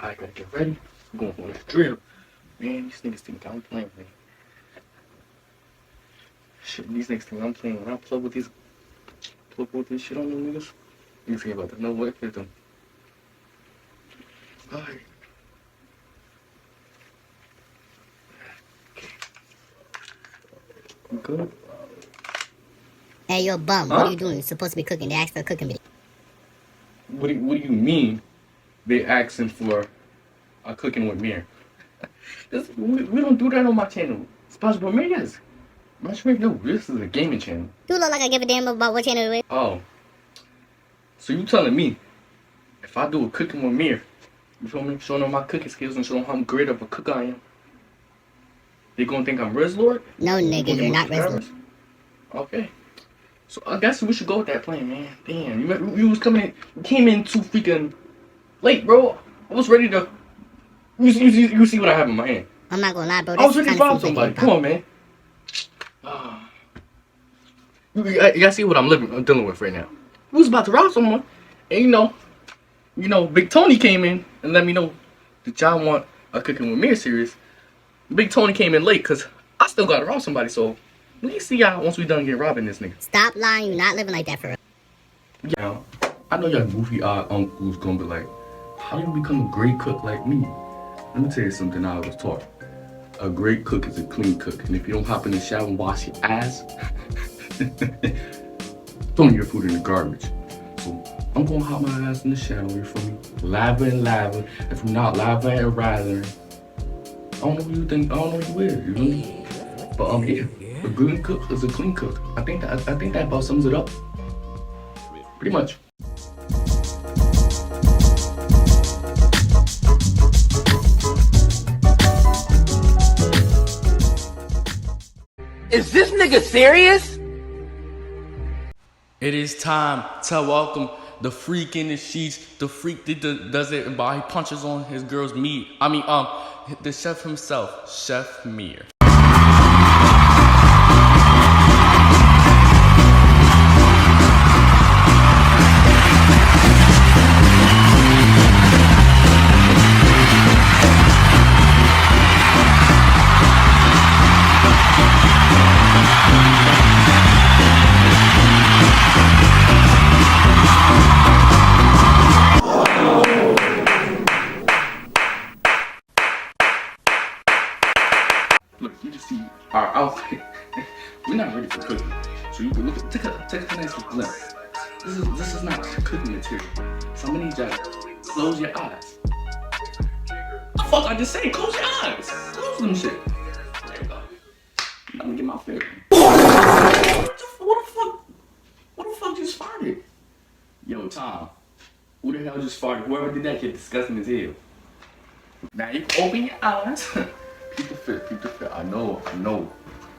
I gotta get ready. I'm going for this drill. Man, these niggas think I'm playing, man. Shit, these niggas think I'm playing. When I plug with this shit on them niggas, you think about to know what hit them. Alright. You good? Hey, you're a bum. What are you doing? You're supposed to be cooking. They asked for a cooking video. What do you mean they asking for a cooking with Meer? We don't do that on my channel. Sponsored by Meer, yes. I'm not sure if you know, this is a gaming channel. You look like I give a damn about what channel it is. Oh. So you telling me, if I do a cooking with Meer, you feel me? Showing them my cooking skills and showing them how great of a cook I am, they gonna think I'm Riz Lord? No, nigga, you're not Riz Lord. Okay. So I guess we should go with that plan, man. Damn, you was coming in, you came in too freaking late, bro. I was ready to. You see what I have in my hand. I'm not gonna lie, bro. I was ready to rob somebody. Come on, man. You gotta see what I'm dealing with right now. We was about to rob someone, and you know, Big Tony came in and let me know that y'all want a Cooking with Meer series. Big Tony came in late because I still gotta rob somebody, so we see y'all once we done get robbing this nigga. Stop lying, you're not living like that for real. Yeah, I know y'all goofy uncles gonna be like, how you become a great cook like me? Let me tell you something I was taught. A great cook is a clean cook, and if you don't hop in the shower and wash your ass, throwing your food in the garbage. So I'm gonna hop my ass in the shower, you feel me? Lather and lather. If you're not lather and rather, I don't know who you think. I don't know who you is. You know me? But yeah, a good cook is a clean cook. I think that about sums it up. Pretty much. Is this nigga serious? It is time to welcome the freak in the sheets, the freak that does it by he punches on his girl's meat. The chef himself, Chef Meer. Look, you just see our outfit. We're not ready for cooking. So you can look at take a nice glimpse. This is not cooking material. So I'm gonna need y'all to close your eyes. The fuck I just say? Close your eyes. Close them shit. There you go. I'm gonna get my favorite. What the fuck just farted? Yo, Tom. Who the hell just farted? Whoever did that shit disgusting as hell. Now you can open your eyes. Keep the fit. I know.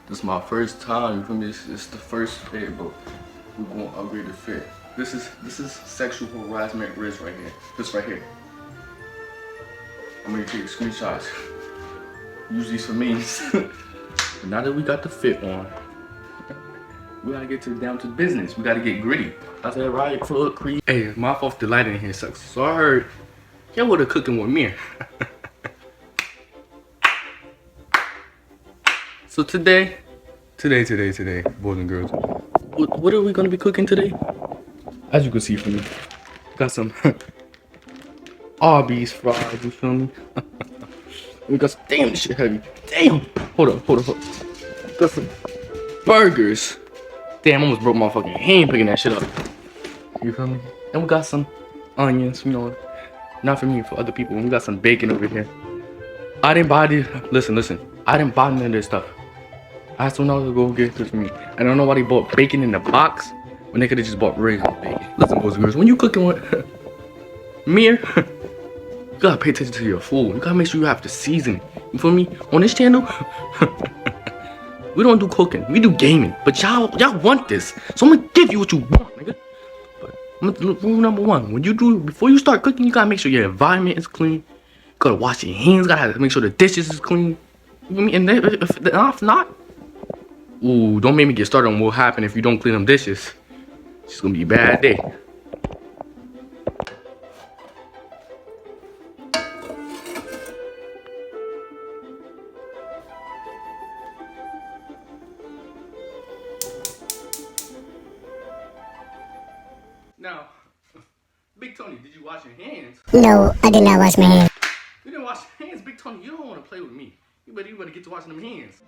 This is my first time, you feel me? It's the first fit, but we're gonna upgrade the fit. This is sexual harassment risk right here. This right here. I'm gonna take screenshots. Use these for memes. But now that we got the fit on, we gotta get down to business. We gotta get gritty. I said, right foot creep. Hey, my fault the lighting in here sucks. So I heard y'all would have cooking with Meer. So today, boys and girls, what are we gonna be cooking today? As you can see from me, got some Arby's fries, you feel me? We got some, damn, this shit heavy. Damn, hold up. Got some burgers. Damn, I almost broke my fucking hand picking that shit up. You feel me? And we got some onions, you know, not for me, for other people. And we got some bacon over here. I didn't buy these, listen, I didn't buy none of this stuff. I asked someone else to go get this for me. I don't know why they bought bacon in the box when they could have just bought regular bacon. Listen, boys and girls, when you cooking with Meer, you gotta pay attention to your food. You gotta make sure you have the seasoning. You feel me? On this channel, we don't do cooking, we do gaming. But y'all want this, so I'm gonna give you what you want, nigga. But rule number one: before you start cooking, you gotta make sure your environment is clean. You gotta wash your hands. Gotta make sure the dishes is clean. You feel me? And if not. Ooh, don't make me get started on what happened if you don't clean them dishes. It's gonna be a bad day. wash your hands. No, I did not wash my hands. You didn't wash your hands, Big Tony. You don't want to play with me. You better get to washing them hands.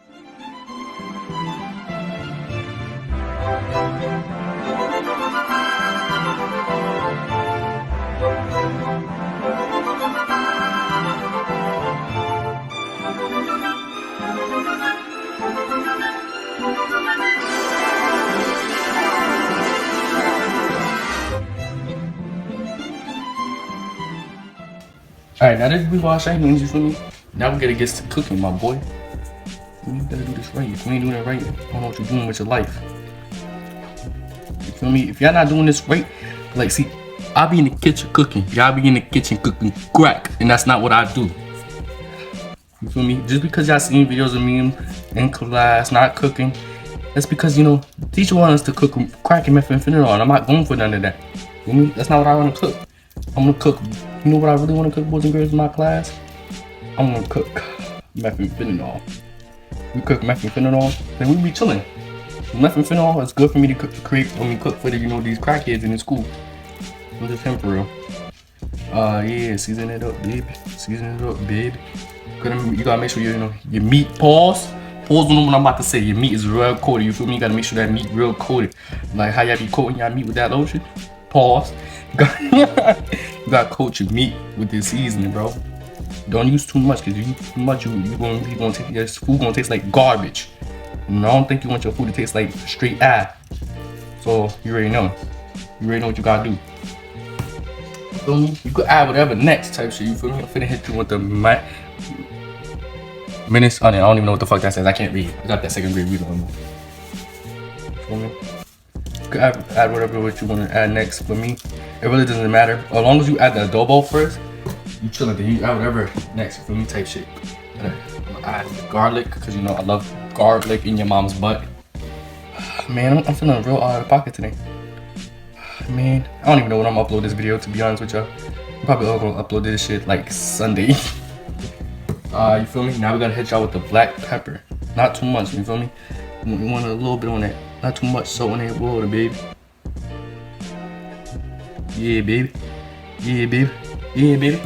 Alright, now that we wash our hands, you feel me? Now we gotta get to cooking, my boy. You better do this right. If you ain't doing it right, I don't know what you're doing with your life. You feel me? If y'all not doing this right, like, see, I be in the kitchen cooking. Y'all be in the kitchen cooking crack, and that's not what I do. You feel me? Just because y'all seen videos of me in class not cooking, that's because, you know, the teacher wants us to cook crack and methamphetamine, and I'm not going for none of that. You feel me? That's not what I want to cook. I'm gonna cook. You know what I really want to cook, boys and girls, in my class? I'm gonna cook methamphetamine. We cook methamphetamine, then we be chilling. Methamphetamine is good for me to cook for the, you know, these crackheads in the school. I'm just him for real. Yeah, season it up, babe. Season it up, babe. You gotta make sure you know your meat. Pause on what I'm about to say. Your meat is real coated. You feel me? You gotta make sure that meat real coated. Like how y'all be coating y'all meat with that lotion. Pause. You gotta coat your meat with this seasoning, bro. Don't use too much, cause you use too much, you gonna take your food gonna taste like garbage. And I don't think you want your food to taste like straight ass. So you already know. You already know what you gotta do. You feel me? You could add whatever next type shit. You feel me? I'm finna hit you with the minutes. I don't even know what the fuck that says. I can't read. I got that second grade reading on me. Feel me? You could add whatever what you want to add next. For me, it really doesn't matter. As long as you add the adobo first, you chillin'. Then you add whatever next. For me, type shit. I'm gonna add the garlic because you know I love garlic in your mom's butt. Man, I'm feeling real out of pocket today. Man, I don't even know when I'm gonna upload this video. To be honest with y'all, I'm probably all gonna upload this shit like Sunday. You feel me? Now we gotta hit y'all with the black pepper. Not too much. You feel me? We want a little bit on that. Not too much salt in that water, baby. Yeah, baby. Yeah, baby. Yeah, baby.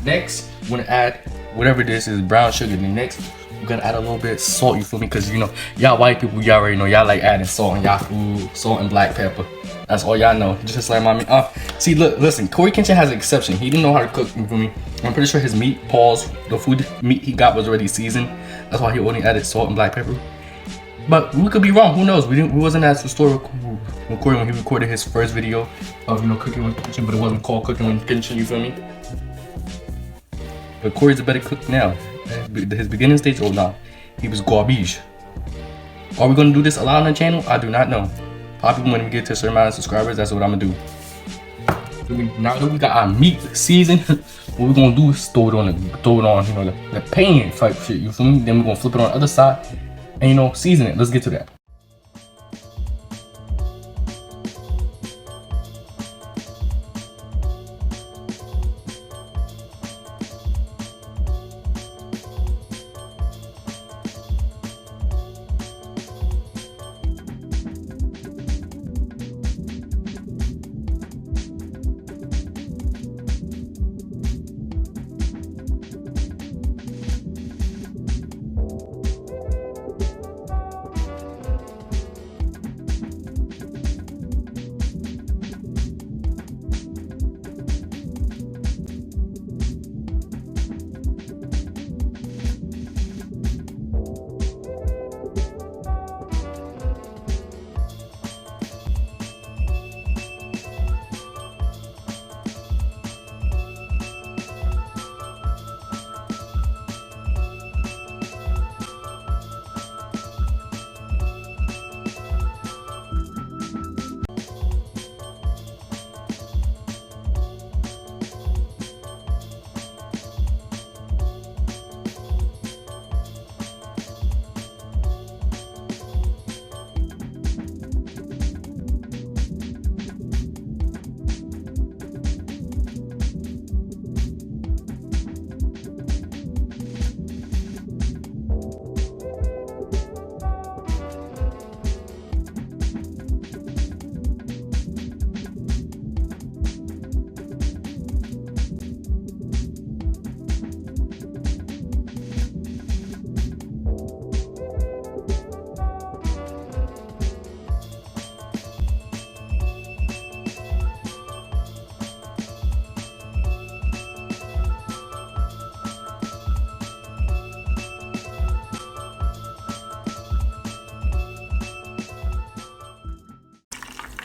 Next, we're gonna add whatever this is, brown sugar. Then next, we're gonna add a little bit of salt. You feel me? Cause you know, y'all white people, y'all already know y'all like adding salt in y'all food, salt and black pepper. That's all y'all know. Just like mommy. See, look, listen. Corey Kitchen has an exception. He didn't know how to cook. You feel me? I'm pretty sure his meat, the food meat he got was already seasoned. That's why he only added salt and black pepper. But we could be wrong. Who knows? We wasn't as historical recording when he recorded his first video of cooking with kitchen, but it wasn't called cooking with kitchen. You feel me? But Corey's a better cook now. His beginning stage, oh no, he was garbage. Are we gonna do this a lot on the channel? I do not know. Probably when we get to a certain amount of subscribers, that's what I'm gonna do. Now that we got our meat seasoned, what we're gonna do is throw it on, the pan type shit. You feel me? Then we're gonna flip it on the other side and season it. Let's get to that.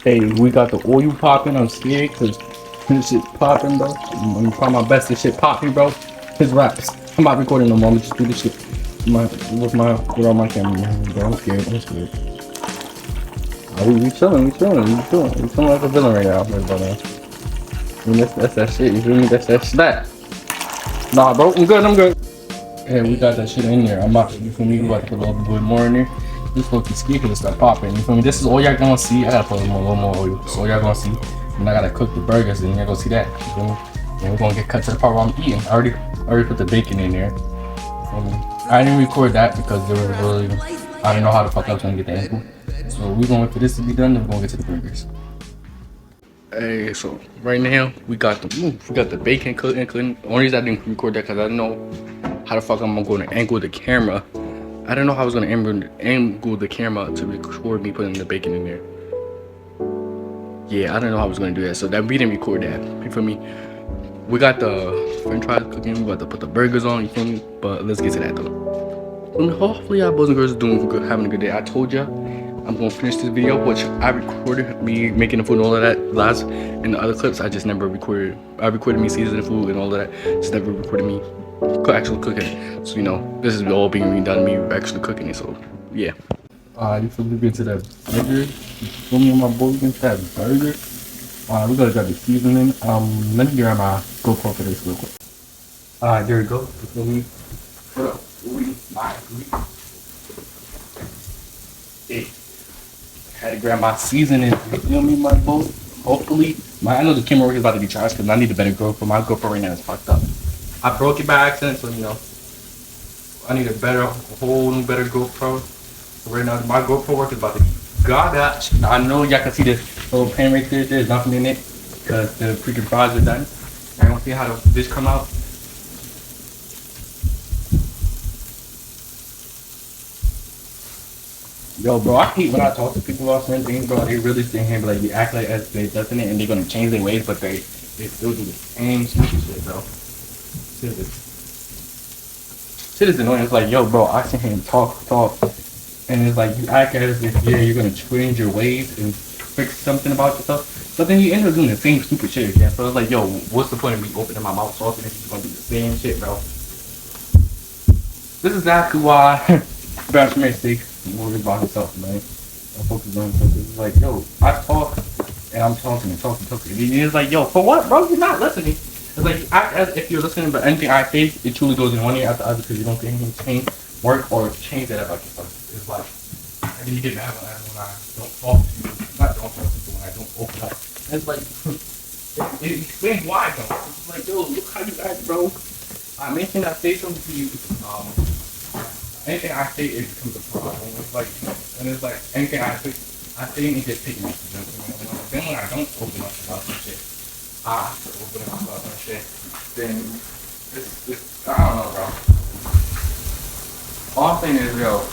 Hey, we got the oil popping. I'm scared because this shit popping, bro. I'm trying my best. This shit popping, bro. His raps. I'm not recording no more. I'm just do this shit. With on my camera, man. Bro, I'm scared. I'm scared. We chilling. We chilling like a villain right now, bro. I mean, that's that shit. You feel me? That's that shit. Nah, bro. I'm good. Hey, we got that shit in there. I'm about to, you feel me? We about to put a little bit more in there. This fucking ski because start popping. You feel me? This is all y'all gonna see. I gotta put a little more oil. This is all y'all gonna see. And I gotta cook the burgers and y'all gonna see that. You feel me? And we're gonna get cut to the part where I'm eating. I already put the bacon in there. You feel me? I didn't record that because there was really, I didn't know how the fuck I was gonna get the angle. So we're gonna wait for this to be done, then we're gonna get to the burgers. Hey, so right now we got the bacon cooking. The only reason I didn't record that because I didn't know how the fuck I'm gonna angle the camera. I don't know how I was gonna angle the camera to record me putting the bacon in there. Yeah, I don't know how I was gonna do that. So that we didn't record that. You feel me? We got the French fries cooking. We about to put the burgers on. You feel me? But let's get to that though. I mean, hopefully y'all boys and girls are doing good, having a good day. I told ya I'm gonna finish this video, which I recorded me making the food and all of that last. In the other clips, I just never recorded. I recorded me seasoning the food and all of that. Just never recorded me actually cooking it. So you know, this is all being redone, me actually cooking it. So yeah. You feel me? Get to that burger. You feel me, my boy? Get to that burger. We gotta grab the seasoning. Let me grab my GoPro for this real quick. There we go. You feel me? What up? Hey, had to grab my seasoning. You feel me, my boy? Hopefully, I know the camera work is about to be charged because I need a better GoPro. My GoPro right now is fucked up. I broke it by accident, so you know, I need a whole new better GoPro. So right now, my GoPro work is about to be garbage. Now, I know y'all can see this little pan right there. There's nothing in it because the freaking fries are done. I don't see how this come out. Yo, bro, I hate when I talk to people about certain things, bro. They really sit here and be like, they act like as they doesn't it, and they're gonna change their ways, but they still do the same stupid shit, bro. Shit is annoying. It's like, yo, bro, I sit here and talk, and it's like you act as if you're gonna change your ways and fix something about yourself, but then you end up doing the same stupid shit again. So it's like, yo, what's the point of me opening my mouth talking if you're gonna do the same shit, bro? This is exactly why brownShameer steak worries about himself, man. I'm focused on himself. It's like, yo, I talk and I'm talking. And it's like, yo, for what, bro? You're not listening. It's like you act as if you're listening, but anything I say, it truly goes in one ear after the other because you don't think anything change, work, or change that about yourself. It's like, and then you get mad when I don't talk to you. Not don't talk to you when I don't open up. And it's like, it explains why though. It's like, yo, look how you act, bro. I mentioned I say something to you. Anything I say, it becomes a problem. It's like, and it's like anything I say, it gets taken off. Then when I don't open up about some shit, I have to open up about some shit. Then it's I don't know, bro. All I'm saying is, yo,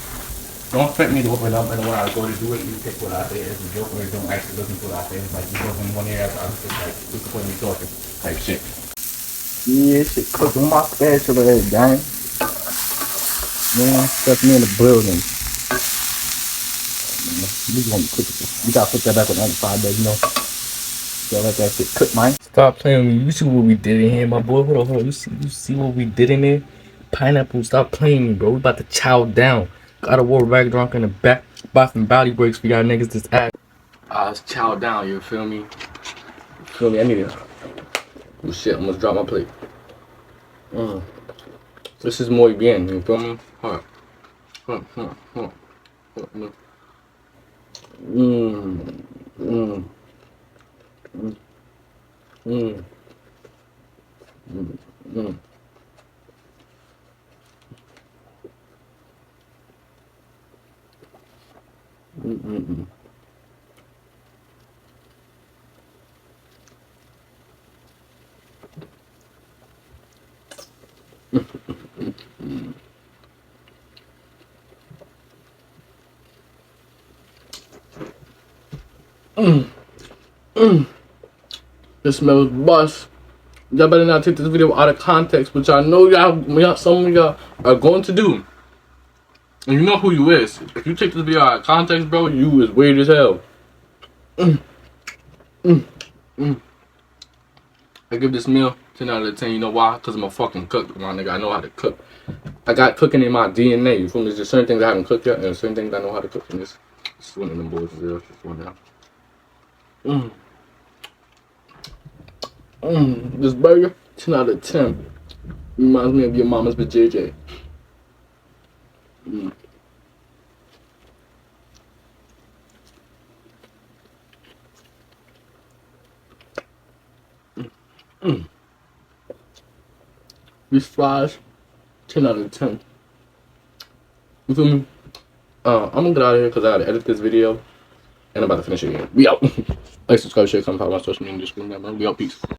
don't expect me to open up, and when I go to do it, you take what I say as a joke, or you don't actually listen to what I say. It's like you go in one ear after the other, like what's the point of me talking type shit. Yeah, shit cooking my special egg, gang. Man, that's me in the building. We gonna be cooking. You gotta put that back on the other side, but you know, gotta let that shit cook, man. Stop playing with me. You see what we did in here, my boy. Hold on. You see what we did in there? Pineapple, stop playing with me, bro. We about to chow down. Got a war back drunk in the back. Buy some body breaks for y'all niggas this ass. Let's chow down. You feel me? I need it. Oh shit! I'm gonna drop my plate. This is muy bien, you feel me? Hold on. This smells bust. Y'all better not take this video out of context, which I know some of y'all are going to do. And you know who you is. If you take this video out of context, bro, you is weird as hell. I give this meal 10 out of 10. You know why? Because I'm a fucking cook, my nigga. I know how to cook. I got cooking in my DNA. You feel me? There's just certain things I haven't cooked yet, and certain things I know how to cook. And this is one of them boys. Just one now. This burger, 10 out of 10. Reminds me of your mama's with JJ. These fries, 10 out of 10. You feel me? I'm gonna get out of here because I gotta edit this video and I'm about to finish it again. We out. Like, subscribe, share, comment, follow my social media in the description. We out. Peace.